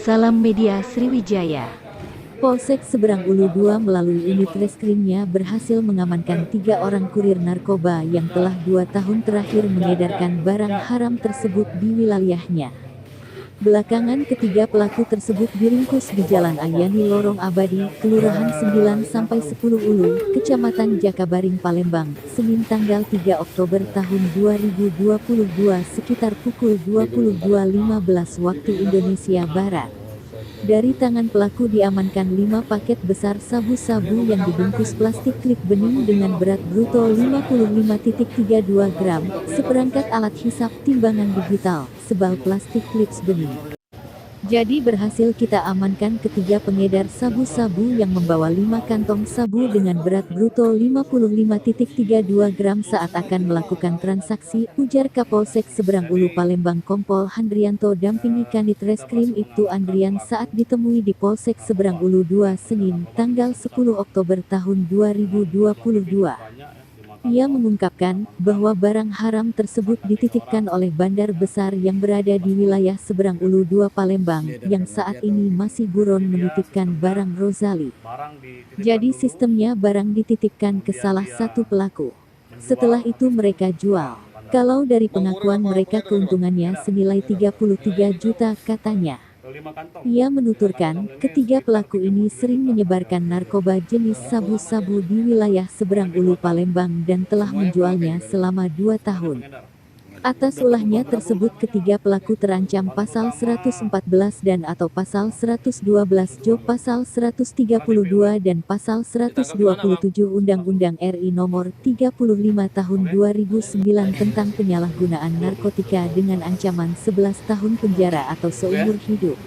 Salam Media Sriwijaya. Polsek Seberang Ulu II melalui unit reskrimnya berhasil mengamankan 3 orang kurir narkoba yang telah 2 tahun terakhir mengedarkan barang haram tersebut di wilayahnya. Belakangan ketiga pelaku tersebut diringkus di Jalan Ayani Lorong Abadi, Kelurahan 9-10 Ulu, Kecamatan Jakabaring, Palembang, Senin tanggal 3 Oktober tahun 2022 sekitar pukul 22.15 waktu Indonesia Barat. Dari tangan pelaku diamankan 5 paket besar sabu-sabu yang dibungkus plastik klip bening dengan berat bruto 55,32 gram, seperangkat alat hisap timbangan digital, sebal plastik klips bening. Jadi berhasil kita amankan ketiga pengedar sabu-sabu yang membawa 5 kantong sabu dengan berat bruto 55,32 gram saat akan melakukan transaksi, ujar Kapolsek Seberang Ulu Palembang Kompol Handrianto dampingi Kanit Reskrim Ibtu Andrian saat ditemui di Polsek Seberang Ulu II Senin, tanggal 10 Oktober tahun 2022. Ia mengungkapkan bahwa barang haram tersebut dititipkan oleh bandar besar yang berada di wilayah Seberang Ulu II Palembang, yang saat ini masih buron menitipkan barang Rozali. Jadi sistemnya barang dititipkan ke salah satu pelaku. Setelah itu mereka jual. Kalau dari pengakuan mereka keuntungannya senilai 33 juta katanya. Ia menuturkan, ketiga pelaku ini sering menyebarkan narkoba jenis sabu-sabu di wilayah Seberang Ulu Palembang dan telah menjualnya selama 2 tahun. Atas ulahnya tersebut ketiga pelaku terancam pasal 114 dan atau pasal 112 Job pasal 132 dan pasal 127 Undang-Undang RI Nomor 35 Tahun 2009 tentang penyalahgunaan narkotika dengan ancaman 11 tahun penjara atau seumur hidup.